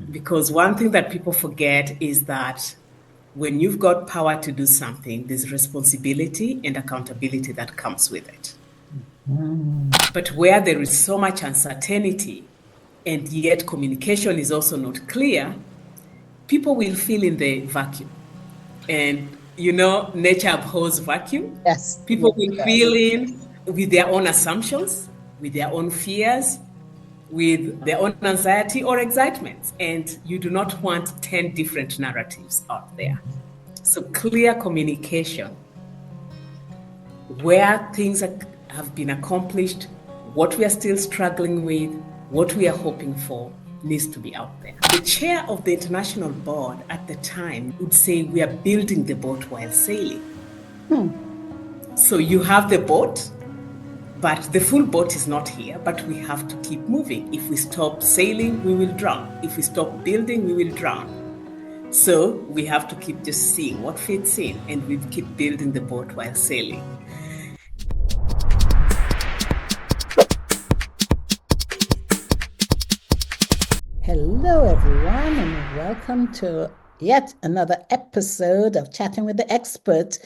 Because one thing that people forget is that when you've got power to do something, there's responsibility and accountability that comes with it. But where there is so much uncertainty and yet communication is also not clear, people will feel in the vacuum. And, nature abhors vacuum. Yes. People will feel in with their own assumptions, with their own fears, with their own anxiety or excitement. And you do not want 10 different narratives out there. So clear communication, where things have been accomplished, what we are still struggling with, what we are hoping for, needs to be out there. The chair of the international board at the time would say, we are building the boat while sailing. So you have the boat, but the full boat is not here, but we have to keep moving. If we stop sailing, we will drown. If we stop building, we will drown. So we have to keep just seeing what fits in, and we keep building the boat while sailing. Hello, everyone, and welcome to yet another episode of Chatting with the Experts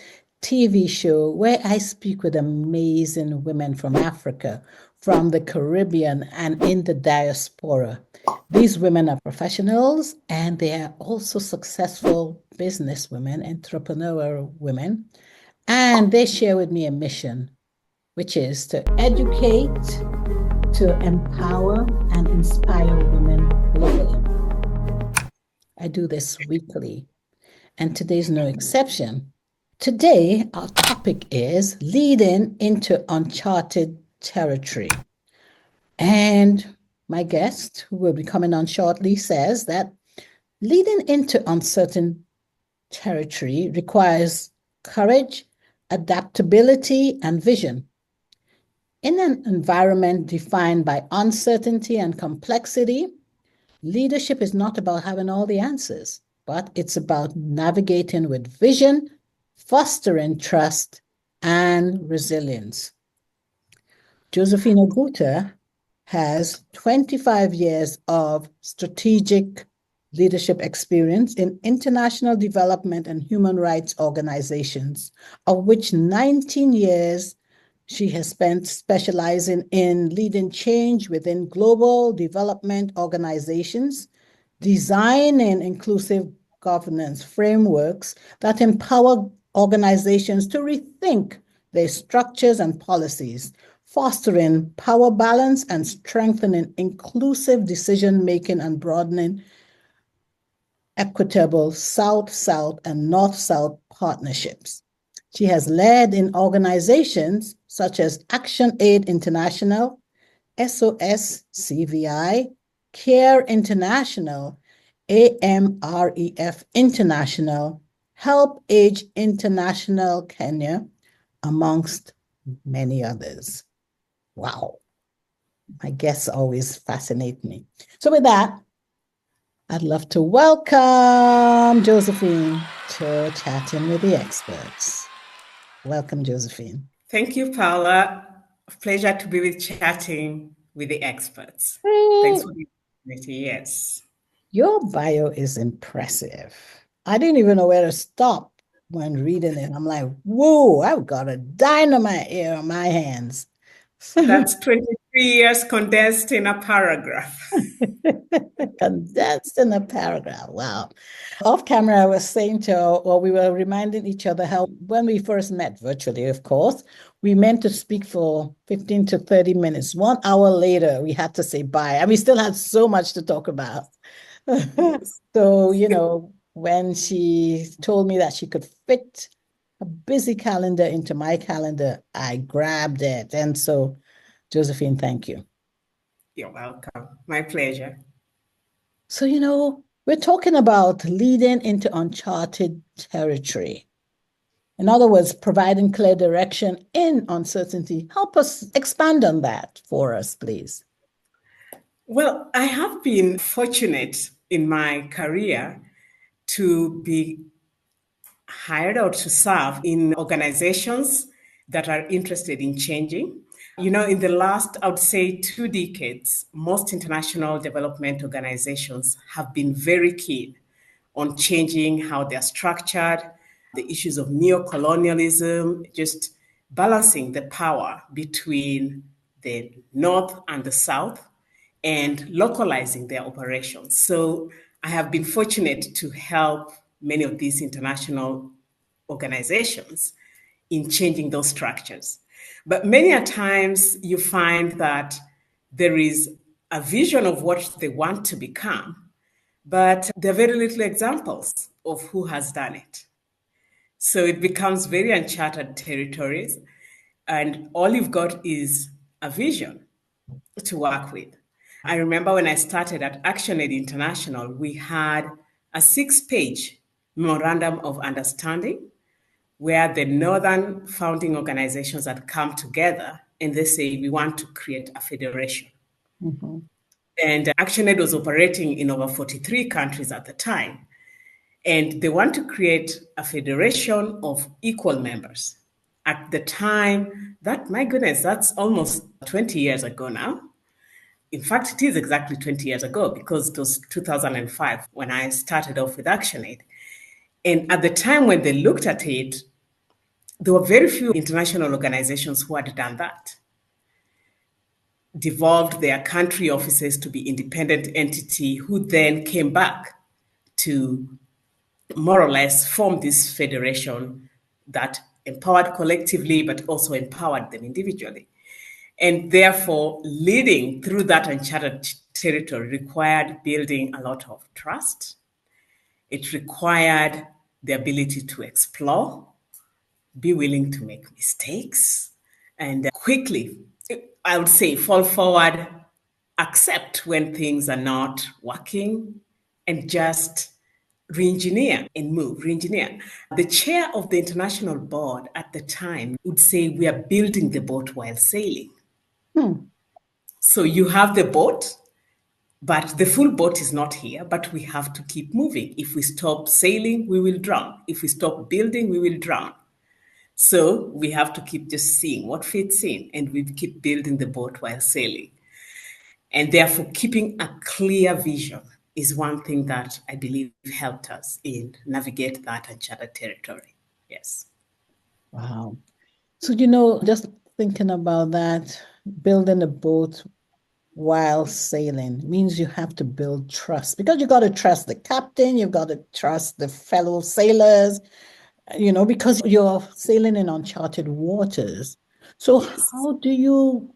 TV show, where I speak with amazing women from Africa, from the Caribbean, and in the diaspora. These women are professionals, and they are also successful businesswomen, entrepreneurial women, and they share with me a mission, which is to educate, to empower, and inspire women globally. I do this weekly, and today's no exception. Today, our topic is leading into uncharted territory. And my guest, who will be coming on shortly, says that leading into uncertain territory requires courage, adaptability, and vision. In an environment defined by uncertainty and complexity, leadership is not about having all the answers, but it's about navigating with vision, fostering trust, and resilience. Josephine Oguta has 25 years of strategic leadership experience in international development and human rights organizations, of which 19 years she has spent specializing in leading change within global development organizations, designing inclusive governance frameworks that empower organizations to rethink their structures and policies, fostering power balance and strengthening inclusive decision-making and broadening equitable South-South and North-South partnerships. She has led in organizations such as ActionAid International, SOS CVI, CARE International, AMREF International, Help Age International Kenya, amongst many others. Wow. My guests always fascinate me. So with that, I'd love to welcome Josephine to Chatting with the Experts. Welcome, Josephine. Thank you, Paula. Pleasure to be with Chatting with the Experts. Thanks for the opportunity. Yes. Your bio is impressive. I didn't even know where to stop when reading it. I'm like, whoa, I've got a dynamite here on my hands. That's 23 years condensed in a paragraph. Condensed in a paragraph. Wow. Off camera, I was saying we were reminding each other how when we first met virtually, of course, we meant to speak for 15 to 30 minutes. 1 hour later, we had to say bye. And we still had so much to talk about. So, when she told me that she could fit a busy calendar into my calendar, I grabbed it. And so, Josephine, thank you. You're welcome. My pleasure. So, we're talking about leading into uncharted territory. In other words, providing clear direction in uncertainty. Help us expand on that for us, please. Well, I have been fortunate in my career to be hired or to serve in organizations that are interested in changing. In the last, I would say, 2 decades, most international development organizations have been very keen on changing how they're structured, the issues of neocolonialism, just balancing the power between the North and the South and localizing their operations. So I have been fortunate to help many of these international organizations in changing those structures. But many a times you find that there is a vision of what they want to become, but there are very little examples of who has done it. So it becomes very uncharted territories, and all you've got is a vision to work with. I remember when I started at ActionAid International, we had a 6-page memorandum of understanding where the northern founding organizations had come together and they say, we want to create a federation. Mm-hmm. And ActionAid was operating in over 43 countries at the time. And they want to create a federation of equal members. At the time, my goodness, that's almost 20 years ago now. In fact, it is exactly 20 years ago because it was 2005 when I started off with ActionAid. And at the time when they looked at it, there were very few international organizations who had done that, devolved their country offices to be independent entity who then came back to more or less form this federation that empowered collectively but also empowered them individually. And therefore, leading through that uncharted territory required building a lot of trust. It required the ability to explore, be willing to make mistakes, and quickly, I would say, fall forward, accept when things are not working, and just re-engineer and move, re-engineer. The chair of the international board at the time would say, we are building the boat while sailing. So you have the boat, but the full boat is not here, but we have to keep moving. If we stop sailing, we will drown. If we stop building, we will drown. So we have to keep just seeing what fits in, and we keep building the boat while sailing. And therefore, keeping a clear vision is one thing that I believe helped us in navigate that uncharted territory. Yes. Wow. So, just thinking about that, building a boat while sailing means you have to build trust, because you got to trust the captain, you've got to trust the fellow sailors, because you're sailing in uncharted waters. So Yes. how do you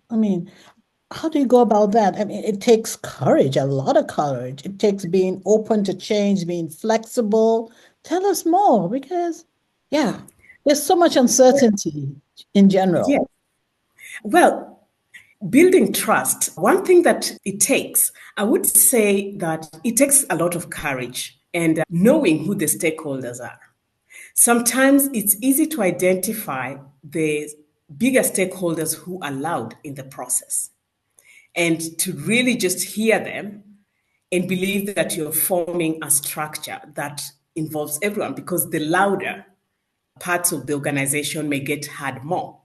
go about that? I mean, it takes courage, a lot of courage. It takes being open to change, being flexible. Tell us more, because, yeah, there's so much uncertainty in Yes. general. Well, building trust, one thing that it takes, I would say that it takes a lot of courage and knowing who the stakeholders are. Sometimes it's easy to identify the bigger stakeholders who are loud in the process and to really just hear them and believe that you're forming a structure that involves everyone, because the louder parts of the organization may get heard more.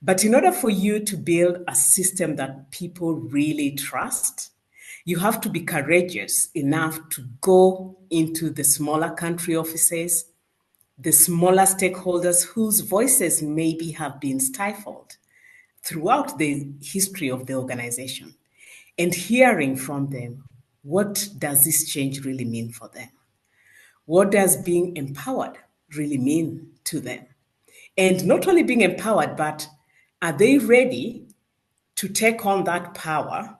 But in order for you to build a system that people really trust, you have to be courageous enough to go into the smaller country offices, the smaller stakeholders whose voices maybe have been stifled throughout the history of the organization, and hearing from them, what does this change really mean for them? What does being empowered really mean to them? And not only being empowered, but are they ready to take on that power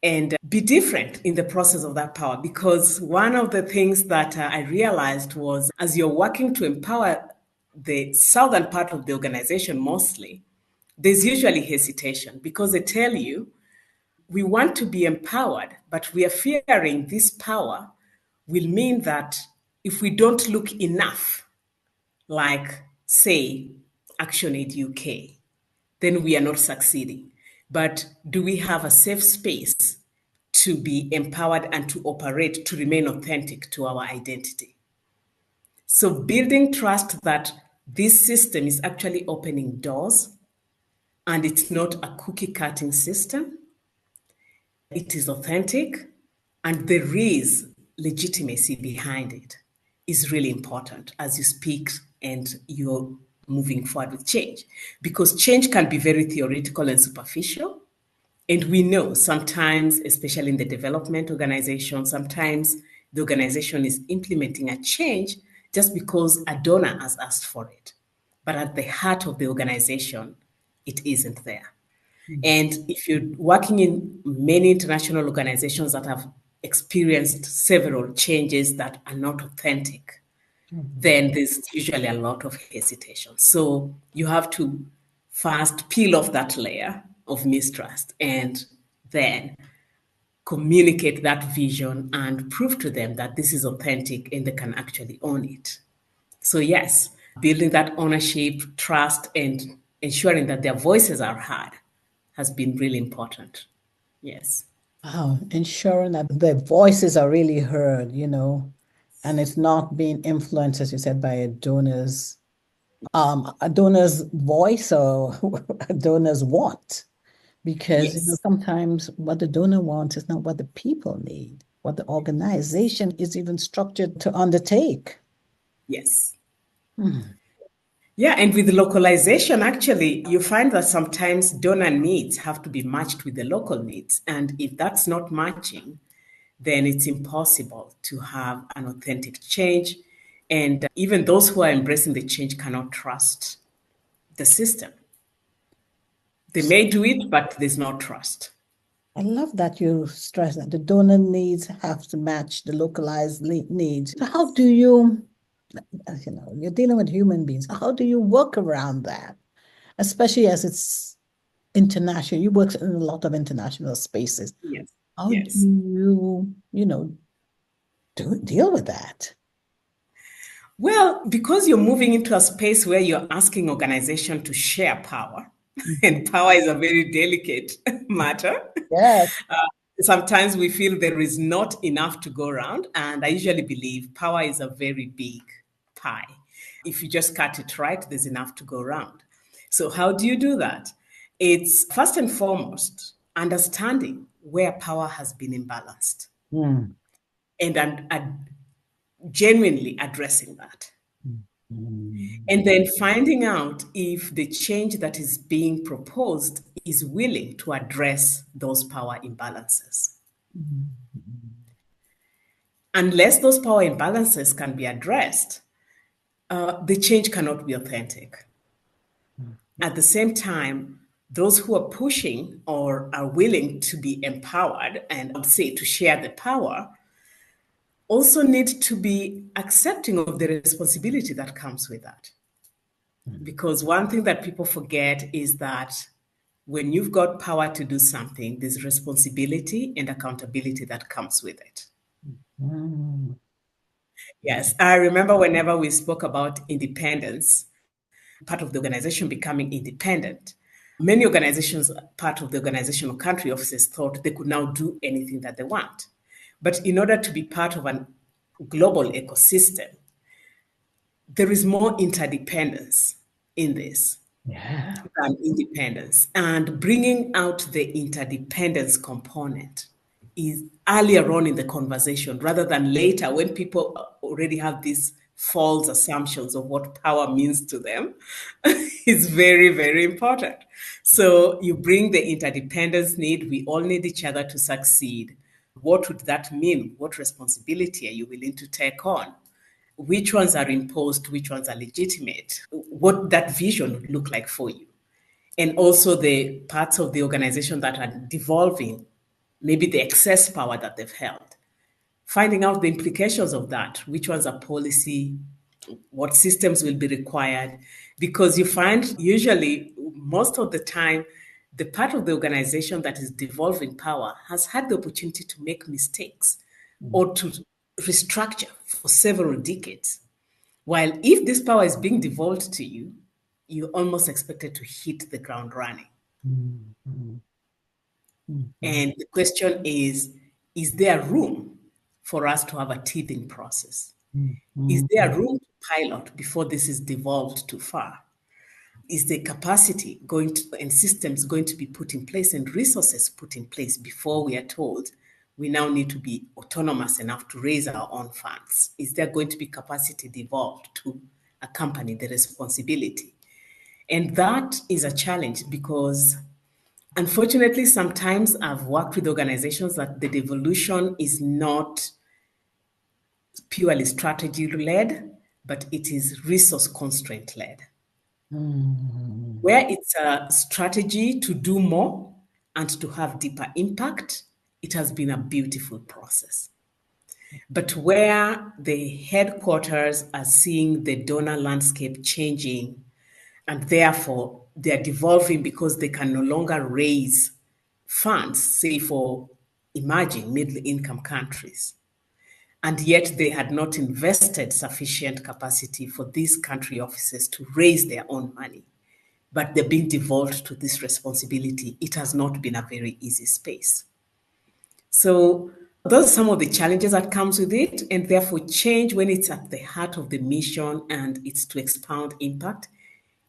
and be different in the process of that power? Because one of the things that I realized was, as you're working to empower the southern part of the organization mostly, there's usually hesitation because they tell you, we want to be empowered, but we are fearing this power will mean that if we don't look enough like, say, ActionAid UK, then we are not succeeding. But do we have a safe space to be empowered and to operate, to remain authentic to our identity? So building trust that this system is actually opening doors and it's not a cookie cutting system. It is authentic, and there is legitimacy behind it is really important as you speak and you're moving forward with change. Because change can be very theoretical and superficial. And we know sometimes, especially in the development organization, sometimes the organization is implementing a change just because a donor has asked for it. But at the heart of the organization, it isn't there. And if you're working in many international organizations that have experienced several changes that are not authentic, then there's usually a lot of hesitation. So you have to first peel off that layer of mistrust and then communicate that vision and prove to them that this is authentic and they can actually own it. So, yes, building that ownership, trust, and ensuring that their voices are heard has been really important. Yes. Wow, ensuring that their voices are really heard, and it's not being influenced, as you said, by a donor's voice or a donor's want. Because Yes. sometimes what the donor wants is not what the people need, what the organization is even structured to undertake. Yes. Hmm. Yeah, and with localization, actually, you find that sometimes donor needs have to be matched with the local needs. And if that's not matching, then it's impossible to have an authentic change. And even those who are embracing the change cannot trust the system. They may do it, but there's no trust. I love that you stress that the donor needs have to match the localized needs. So how do you, you're dealing with human beings, how do you work around that? Especially as it's international, you work in a lot of international spaces. Yes. How do Yes. you deal with that? Well, because you're moving into a space where you're asking organization to share power, Mhm. and power is a very delicate matter. Yes. Sometimes we feel there is not enough to go around, and I usually believe power is a very big pie. If you just cut it right, there's enough to go around. So, how do you do that? It's first and foremost understanding where power has been imbalanced Mm. and genuinely addressing that. Mm. And then finding out if the change that is being proposed is willing to address those power imbalances. Mm. Unless those power imbalances can be addressed, the change cannot be authentic. At the same time, those who are pushing or are willing to be empowered and I would say to share the power also need to be accepting of the responsibility that comes with that. Because one thing that people forget is that when you've got power to do something, there's responsibility and accountability that comes with it. Mm. Yes, I remember whenever we spoke about independence, part of the organization becoming independent, many organizations, part of the organizational country offices thought they could now do anything that they want. But in order to be part of a global ecosystem, there is more interdependence in this Yeah. than independence. And bringing out the interdependence component is earlier on in the conversation rather than later when people already have these false assumptions of what power means to them is very, very important. So you bring the interdependence need. We all need each other to succeed. What would that mean? What responsibility are you willing to take on? Which ones are imposed, which ones are legitimate, what that vision would look like for you. And also the parts of the organization that are devolving, maybe the excess power that they've held. Finding out the implications of that, which ones are policy, what systems will be required, because you find usually most of the time, the part of the organization that is devolving power has had the opportunity to make mistakes or to restructure for several decades. While if this power is being devolved to you, you're almost expected to hit the ground running. Mm. Mm. Mm. And the question is there room for us to have a teething process? Mm. Is Mm. there room to pilot before this is devolved too far? is the capacity going to, and systems going to be put in place and resources put in place before we are told we now need to be autonomous enough to raise our own funds? Is there going to be capacity devolved to accompany the responsibility? And that is a challenge because, unfortunately, sometimes I've worked with organizations that the devolution is not purely strategy led, but it is resource constraint led. Where it's a strategy to do more and to have deeper impact, it has been a beautiful process. But where the headquarters are seeing the donor landscape changing, and therefore they're devolving because they can no longer raise funds, say for emerging middle income countries, and yet they had not invested sufficient capacity for these country offices to raise their own money, but they're being devolved to this responsibility. It has not been a very easy space. So those are some of the challenges that comes with it, and therefore change, when it's at the heart of the mission and it's to expound impact,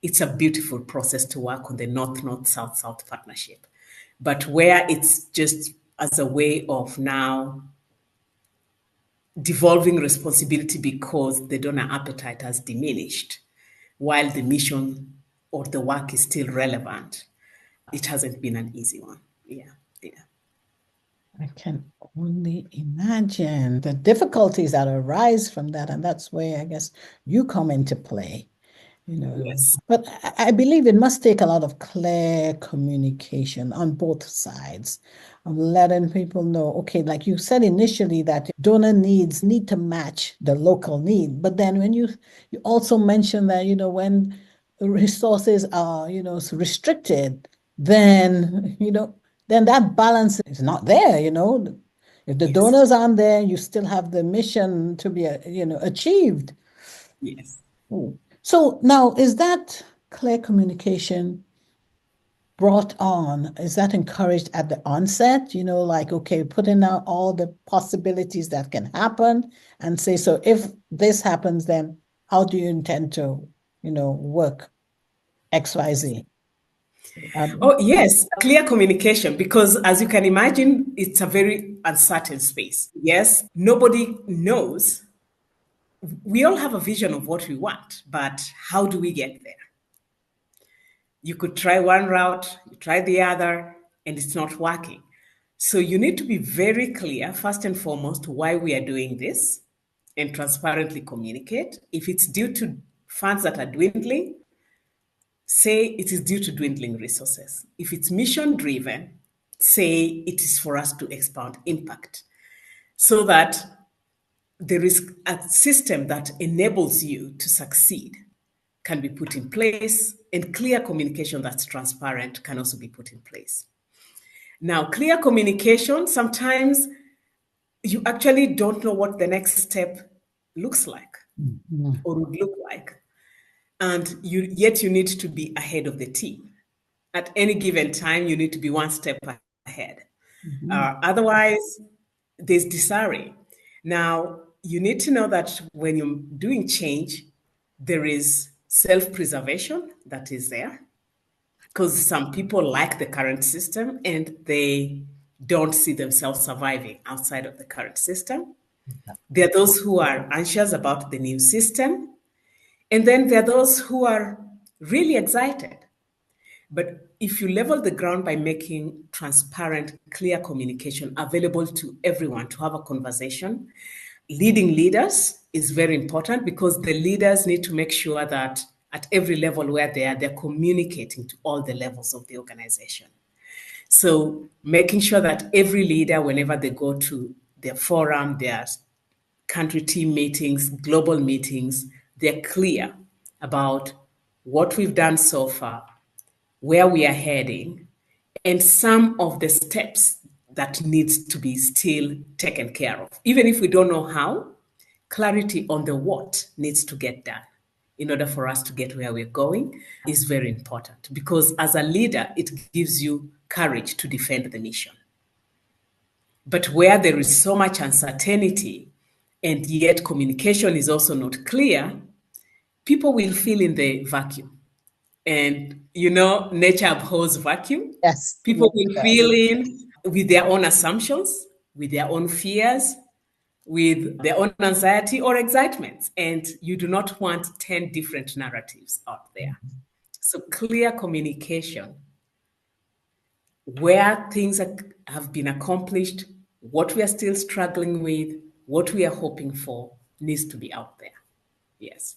it's a beautiful process to work on the North-North, South-South partnership. But where it's just as a way of now devolving responsibility because the donor appetite has diminished, while the mission or the work is still relevant, it hasn't been an easy one. Yeah. I can only imagine the difficulties that arise from that. And that's where I guess you come into play. Yes. But I believe it must take a lot of clear communication on both sides, of letting people know, okay, like you said initially, that donor needs need to match the local need. But then when you also mentioned that, when resources are, restricted, then, then that balance is not there, If the Yes. donors aren't there, you still have the mission to be, achieved. Yes. So now, is that clear communication brought on? Is that encouraged at the onset? Like, okay, putting out all the possibilities that can happen and say, so if this happens, then how do you intend to, work XYZ? Oh, yes, clear communication, because as you can imagine, it's a very uncertain space. Yes, nobody knows. We all have a vision of what we want, but how do we get there? You could try one route, you try the other, and it's not working. So you need to be very clear, first and foremost, why we are doing this and transparently communicate. If it's due to funds that are dwindling, say it is due to dwindling resources. If it's mission driven, say it is for us to expound impact, so that there is a system that enables you to succeed can be put in place, and clear communication that's transparent can also be put in place. Now, clear communication, sometimes you actually don't know what the next step looks like or would look like. And yet you need to be ahead of the team. At any given time, you need to be one step ahead. Otherwise, there's disarray. Now, you need to know that when you're doing change, there is self-preservation that is there, because some people like the current system and they don't see themselves surviving outside of the current system. There are those who are anxious about the new system, and then there are those who are really excited. But if you level the ground by making transparent, clear communication available to everyone to have a conversation, leading leaders is very important, because the leaders need to make sure that at every level where they are, they're communicating to all the levels of the organization. So making sure that every leader, whenever they go to their forum, their country team meetings, global meetings, they're clear about what we've done so far, where we are heading, and some of the steps that needs to be still taken care of. Even if we don't know how, clarity on the what needs to get done in order for us to get where we're going is very important, because as a leader, it gives you courage to defend the mission. But where there is so much uncertainty and yet communication is also not clear, people will fill in the vacuum. And nature abhors vacuum. Yes, People yes, it will does. fill in with their own assumptions, with their own fears, with their own anxiety or excitement. And you do not want 10 different narratives out there. So, clear communication, where things have been accomplished, what we are still struggling with, what we are hoping for, needs to be out there. Yes.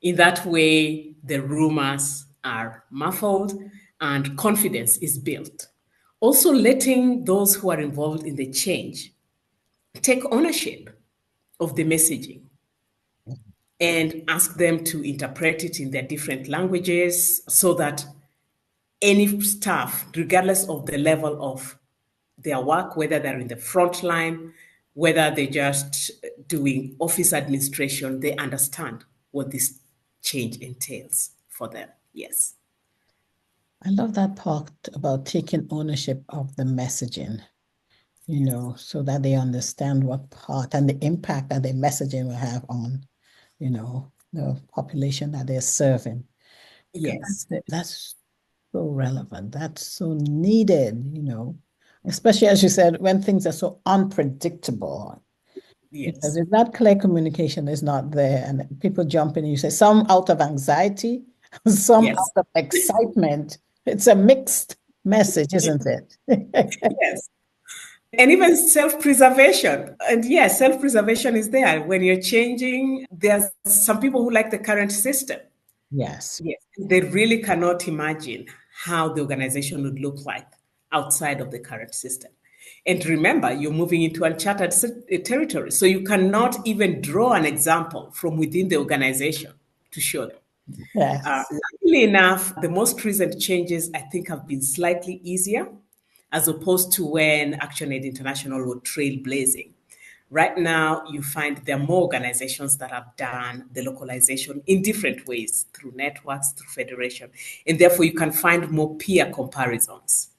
In that way, the rumors are muffled and confidence is built. Also, letting those who are involved in the change take ownership of the messaging and ask them to interpret it in their different languages so that any staff, regardless of the level of their work, whether they're in the front line, whether they're just doing office administration, they understand what this change entails for them. Yes. I love that part about taking ownership of the messaging, so that they understand what part and the impact that their messaging will have on, the population that they're serving. Because Yes. that's so relevant. That's so needed, especially as you said, when things are so unpredictable. Because Yes. if that clear communication is not there and people jump in and you say some out of anxiety, some Yes. out of excitement, it's a mixed message, isn't it? Yes. And even self-preservation. And yes, self-preservation is there. When you're changing, there's some people who like the current system. Yes. Yes. They really cannot imagine how the organization would look like outside of the current system. And remember, you're moving into uncharted territory. So you cannot even draw an example from within the organization to show them. Yes. Luckily enough, the most recent changes I think have been slightly easier as opposed to when ActionAid International were trailblazing. Right now, you find there are more organizations that have done the localization in different ways through networks, through federation, and therefore you can find more peer comparisons.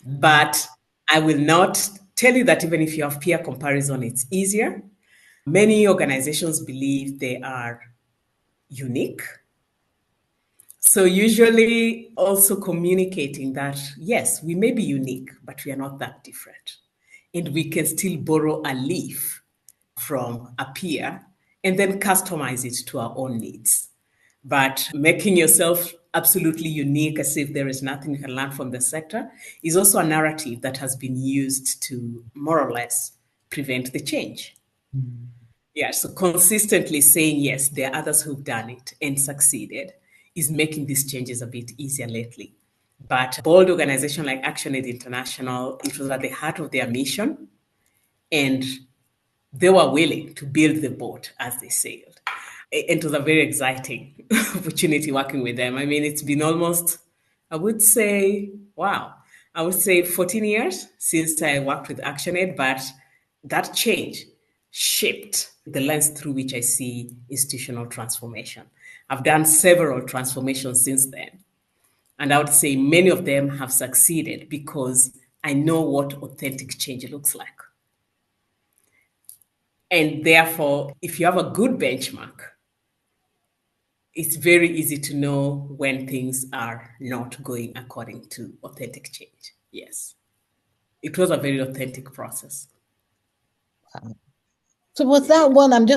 Mm. But I will not tell you that even if you have peer comparison, it's easier. Many organizations believe they are unique. So, usually also communicating that, yes, we may be unique, but we are not that different. And we can still borrow a leaf from a peer and then customize it to our own needs. But making yourself absolutely unique as if there is nothing you can learn from the sector is also a narrative that has been used to more or less prevent the change. Mm. Yeah, so consistently saying, yes, there are others who've done it and succeeded is making these changes a bit easier lately. But a bold organization like ActionAid International, it was at the heart of their mission, and they were willing to build the boat as they sailed. It was a very exciting opportunity working with them. I mean, it's been almost, I would say, wow, I would say 14 years since I worked with ActionAid, but that change shaped the lens through which I see institutional transformation. I've done several transformations since then, and I would say many of them have succeeded because I know what authentic change looks like. And therefore, if you have a good benchmark, it's very easy to know when things are not going according to authentic change. Yes. It was a very authentic process. So was that one, I'm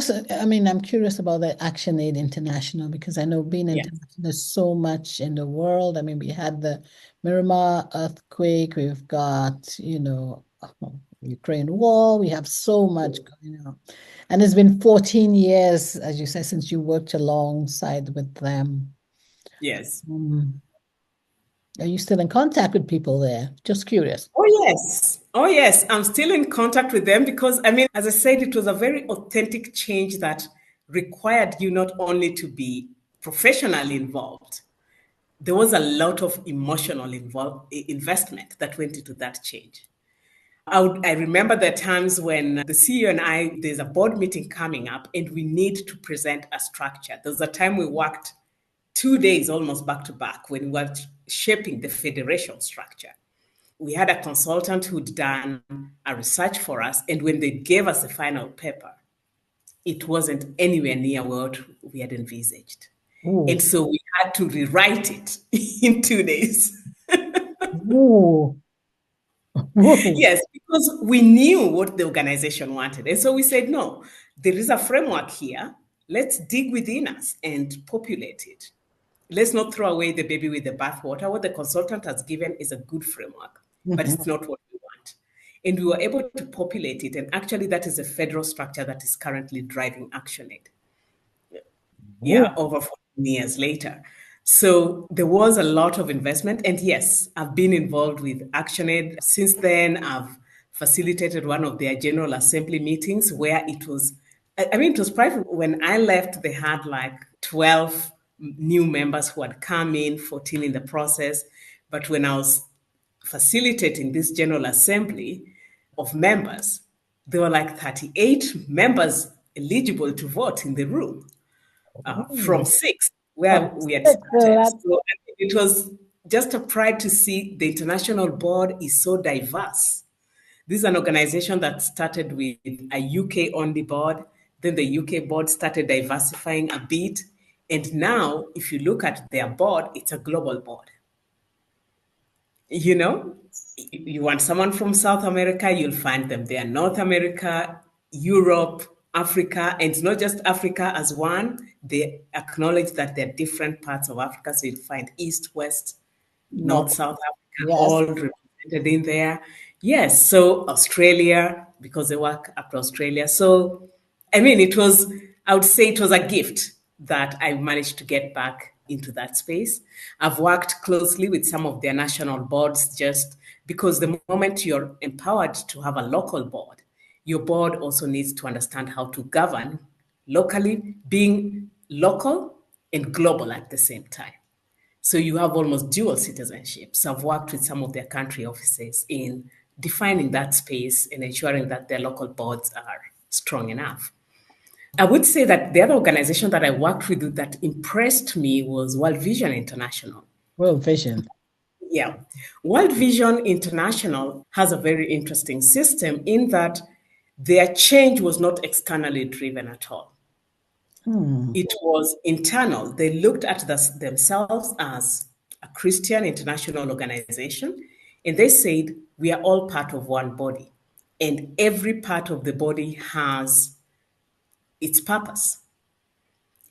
curious about the ActionAid International because I know being Yes. international, there's so much in the world. I mean, we had the Miramar earthquake, we've got, Ukraine war, we have so much going on. And it's been 14 years, as you said, since you worked alongside with them. Yes. Um, are you still in contact with people there? Just curious. Oh, yes. Oh, yes. I'm still in contact with them because, I mean, as I said, it was a very authentic change that required you not only to be professionally involved, there was a lot of emotional investment that went into that change. I remember the times when the CEO and I, there's a board meeting coming up and we need to present a structure. There was a time we worked 2 days almost back to back when we were shaping the federation structure. We had a consultant who'd done a research for us, and when they gave us the final paper, it wasn't anywhere near what we had envisaged. Ooh. And so we had to rewrite it in 2 days. Ooh. Ooh. Yes, because we knew what the organization wanted. And so we said, no, there is a framework here. Let's dig within us and populate it. Let's not throw away the baby with the bathwater. What the consultant has given is a good framework, but it's Mhm. not what we want. And we were able to populate it. And actually, that is a federal structure that is currently driving ActionAid. Ooh. Yeah, over 14 years later. So there was a lot of investment. And yes, I've been involved with ActionAid since then. I've facilitated one of their General Assembly meetings where it was, I mean, it was private. When I left, they had like 12 new members who had come in, 14 in the process. But when I was facilitating this General Assembly of members, there were like 38 members eligible to vote in the room from Ooh. six, where From we had six, so started. that's So it was just a pride to see the international board is so diverse. This is an organization that started with a UK only board. Then the UK board started diversifying a bit. And now, if you look at their board, it's a global board. You know, you want someone from South America, you'll find them there. North America, Europe, Africa, and it's not just Africa as one. They acknowledge that there are different parts of Africa. So you'll find East, West, North, not. South Africa, Yes. all represented in there. Yes, so Australia, because they work up to Australia. So, I mean, I would say it was a gift that I managed to get back into that space. I've worked closely with some of their national boards just because the moment you're empowered to have a local board, your board also needs to understand how to govern locally, being local and global at the same time. So you have almost dual citizenship. So I've worked with some of their country offices in defining that space and ensuring that their local boards are strong enough. I would say that the other organization that I worked with that impressed me was World Vision International. World Vision. Yeah. World Vision International has a very interesting system in that their change was not externally driven at all. Hmm. It was internal. They looked at themselves as a Christian international organization, and they said, we are all part of one body, and every part of the body has its purpose.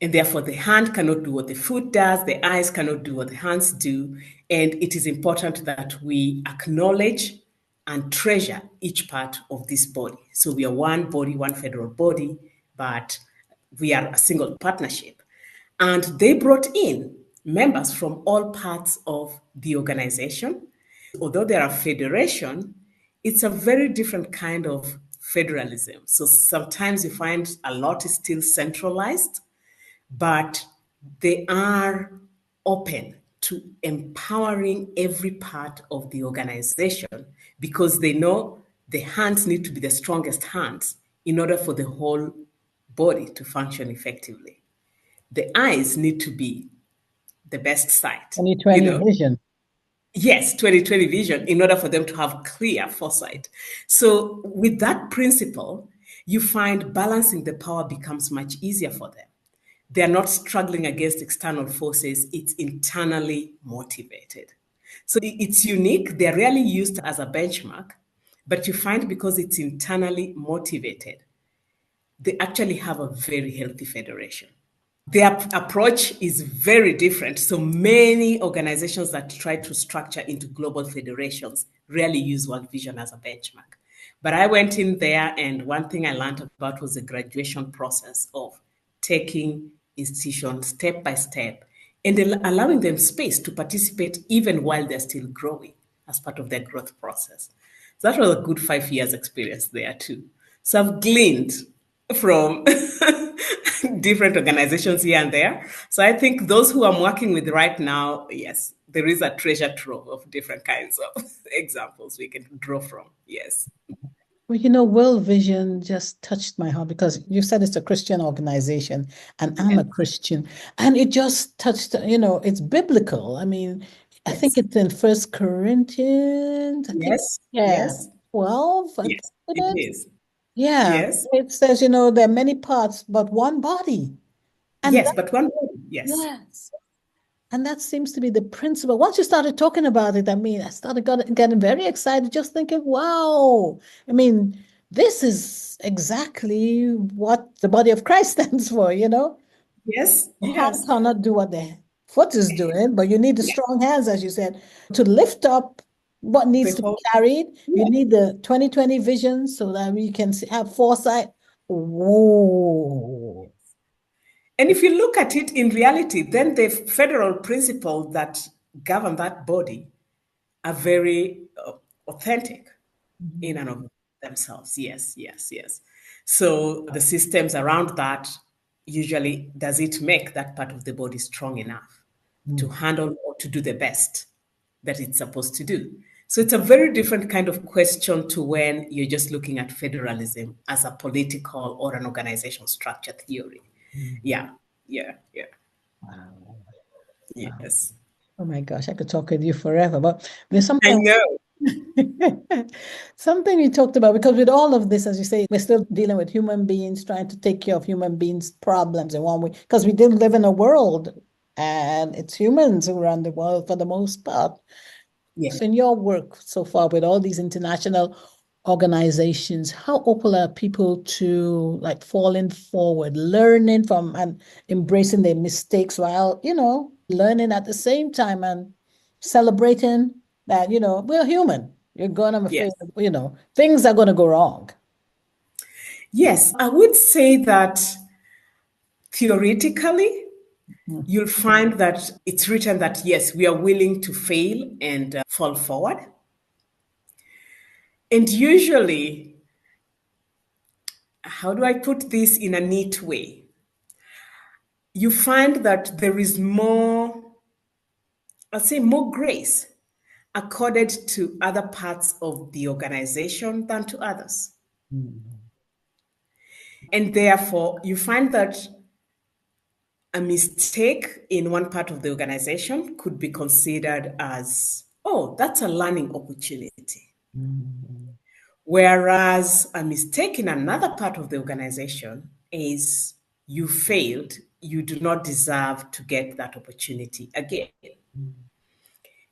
And therefore, the hand cannot do what the foot does, the eyes cannot do what the hands do. And it is important that we acknowledge and treasure each part of this body. So we are one body, one federal body, but we are a single partnership. And they brought in members from all parts of the organization. Although they are a federation, it's a very different kind of federalism. So sometimes you find a lot is still centralized, but they are open to empowering every part of the organization because they know the hands need to be the strongest hands in order for the whole body to function effectively. The eyes need to be the best sight, 2020 vision. Yes, 2020 vision in order for them to have clear foresight. So, with that principle, you find balancing the power becomes much easier for them. They're not struggling against external forces, it's internally motivated. So, it's unique. They're rarely used as a benchmark, but you find because it's internally motivated, they actually have a very healthy federation. Their approach is very different. So many organizations that try to structure into global federations rarely use World Vision as a benchmark. But I went in there, and one thing I learned about was the graduation process of taking institutions step by step and allowing them space to participate even while they're still growing as part of their growth process. So that was a good 5 years experience there too. So I've gleaned from different organizations here and there. So I think those who I'm working with right now, yes, there is a treasure trove of different kinds of examples we can draw from. Yes. Well, World Vision just touched my heart because you said it's a Christian organization and I'm Yes. a Christian. And it just touched, it's biblical. I mean, I think Yes. it's in First Corinthians. I think, Yes. yeah, Yes. 12, I think Yes. it It is. is. Yeah. Yes. It says, there are many parts, but one body. And Yes. But one. Yes. Yes. And that seems to be the principle. Once you started talking about it, I started getting very excited, just thinking, wow. This is exactly what the body of Christ stands for, you know? Yes. The hand Yes. cannot do what the foot is doing, but you need the Yes. strong hands, as you said, to lift up what needs The to be whole. carried. You Yeah. need the 2020 vision so that we can have foresight. Whoa. And if you look at it in reality, then the federal principles that govern that body are very authentic in Mhm. and of themselves. Yes, yes, yes. So the systems around that usually does it make that part of the body strong enough to Mm. handle or to do the best that it's supposed to do? So it's a very different kind of question to when you're just looking at federalism as a political or an organization structure theory. Mm. Yeah, yeah, yeah. Wow. Wow. Yes. Oh my gosh, I could talk with you forever. But there's I something know. something we talked about, because with all of this, as you say, we're still dealing with human beings, trying to take care of human beings' problems in one way, because we didn't live in a world and it's humans who run the world for the most part. Yeah. So in your work so far with all these international organizations, how open are people to like falling forward, learning from and embracing their mistakes while, learning at the same time and celebrating that, we're human. You're gonna, I'm afraid, Yes. things are gonna go wrong. Yes. I would say that theoretically, Mm. you'll find that it's written that yes, we are willing to fail and fall forward. And usually, how do I put this in a neat way? You find that there is more, I'd say, more grace accorded to other parts of the organization than to others. Mm. And therefore, you find that a mistake in one part of the organization could be considered as, oh, that's a learning opportunity. Mm. Whereas a mistake in another part of the organization is you failed, you do not deserve to get that opportunity again. Mm.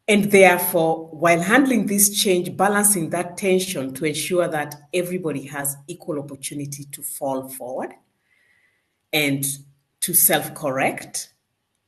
And therefore, while handling this change, balancing that tension to ensure that everybody has equal opportunity to fall forward and to self correct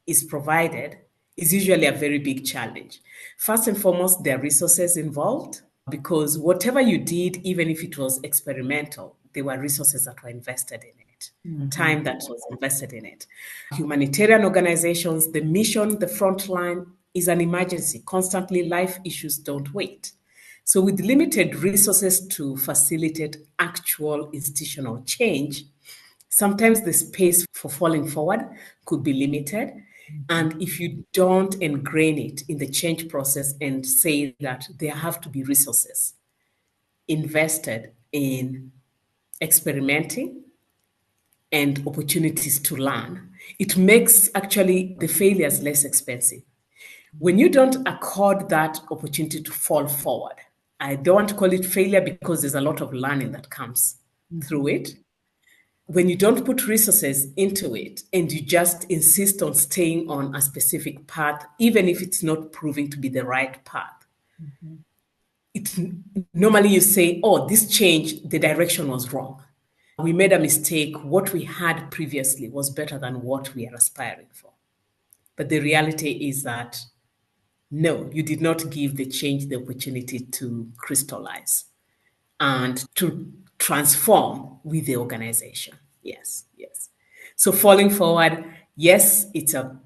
is provided is usually a very big challenge. First and foremost, there are resources involved because whatever you did, even if it was experimental, there were resources that were invested in it, Mhm. time that was invested in it. Humanitarian organizations, the mission, the front line is an emergency. Constantly, life issues don't wait. So, with limited resources to facilitate actual institutional change, sometimes the space for falling forward could be limited. Mhm. And if you don't ingrain it in the change process and say that there have to be resources invested in experimenting and opportunities to learn, it makes actually the failures less expensive. When you don't accord that opportunity to fall forward, I don't want to call it failure because there's a lot of learning that comes through Mhm. it. When you don't put resources into it and you just insist on staying on a specific path, even if it's not proving to be the right path, Mhm. it normally you say, oh, this change, the direction was wrong. We made a mistake. What we had previously was better than what we are aspiring for. But the reality is that no, you did not give the change the opportunity to crystallize and to transform with the organization. Yes, yes. So falling forward, yes, it's a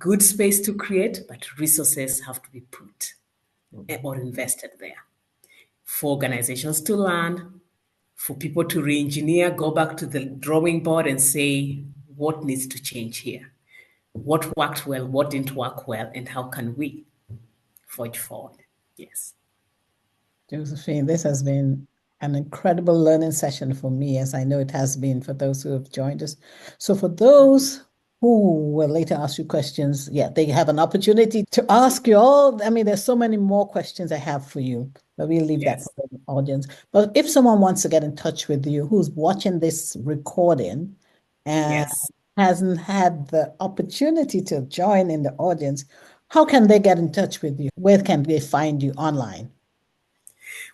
good space to create, but resources have to be put or invested there for organizations to learn, for people to re-engineer, go back to the drawing board and say, what needs to change here? What worked well, what didn't work well, and how can we forge forward? Yes. Josephine, this has been an incredible learning session for me, as I know it has been for those who have joined us. So, for those who will later ask you questions, yeah, they have an opportunity to ask you all. There's so many more questions I have for you, but we'll leave that Yes. for the audience. But if someone wants to get in touch with you who's watching this recording and Yes. hasn't had the opportunity to join in the audience, how can they get in touch with you? Where can they find you online?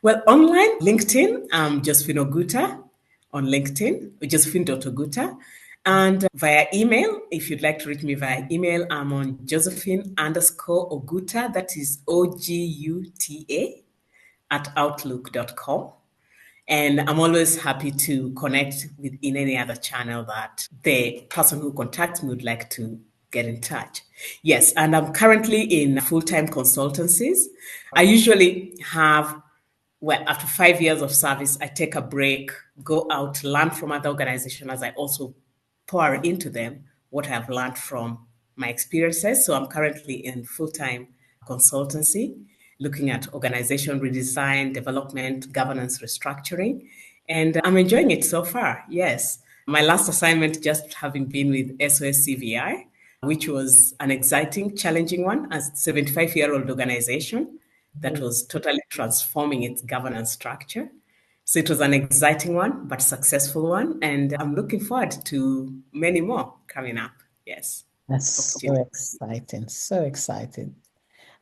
Well, online, LinkedIn, Josephine Oguta on LinkedIn, Josephine.Oguta. And via email, if you'd like to reach me via email, I'm on Josephine_Oguta, that is Oguta at outlook.com. And I'm always happy to connect with in any other channel that the person who contacts me would like to get in touch. Yes, and I'm currently in full-time consultancies. I usually have, well, after 5 years of service, I take a break, go out, learn from other organizations as I also pour into them what I've learned from my experiences. So I'm currently in full-time consultancy, looking at organization redesign, development, governance restructuring. And I'm enjoying it so far. Yes. My last assignment just having been with SOS which was an exciting, challenging one as a 75-year-old organization that was totally transforming its governance structure. So it was an exciting one, but successful one. And I'm looking forward to many more coming up. Yes. That's so Opportunity. exciting, so exciting.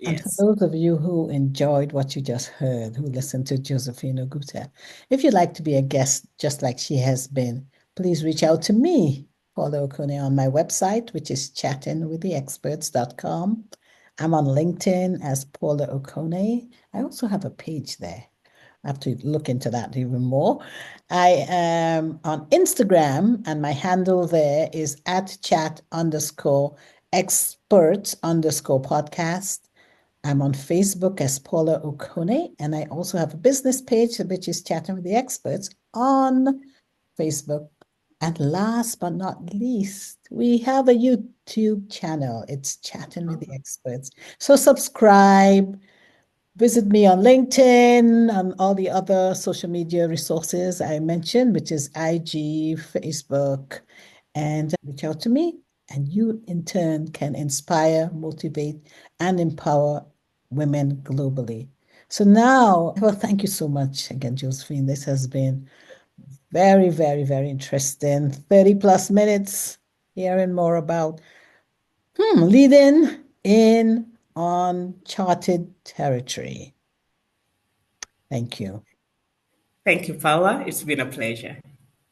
And for Yes. those of you who enjoyed what you just heard, who listened to Josephine Oguta, if you'd like to be a guest just like she has been, please reach out to me, Paula Okonneh, on my website, which is chattingwiththeexperts.com. I'm on LinkedIn as Paula Okonneh. I also have a page there. I have to look into that even more. I am on Instagram, and my handle there is at chat_experts_podcast. I'm on Facebook as Paula Okonneh, and I also have a business page, which is Chatting with the Experts on Facebook. And last but not least, we have a YouTube channel. It's Chatting with the Experts. So subscribe, visit me on LinkedIn and all the other social media resources I mentioned, which is IG, Facebook, and reach out to me. And you, in turn, can inspire, motivate, and empower women globally. So now, well, thank you so much again, Josephine. This has been very, very, very interesting. 30 plus minutes hearing more about leading in uncharted territory. Thank you. Thank you, Paula. It's been a pleasure.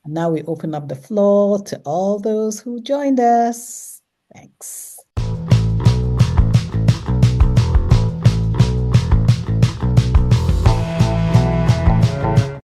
And now we open up the floor to all those who joined us. Thanks.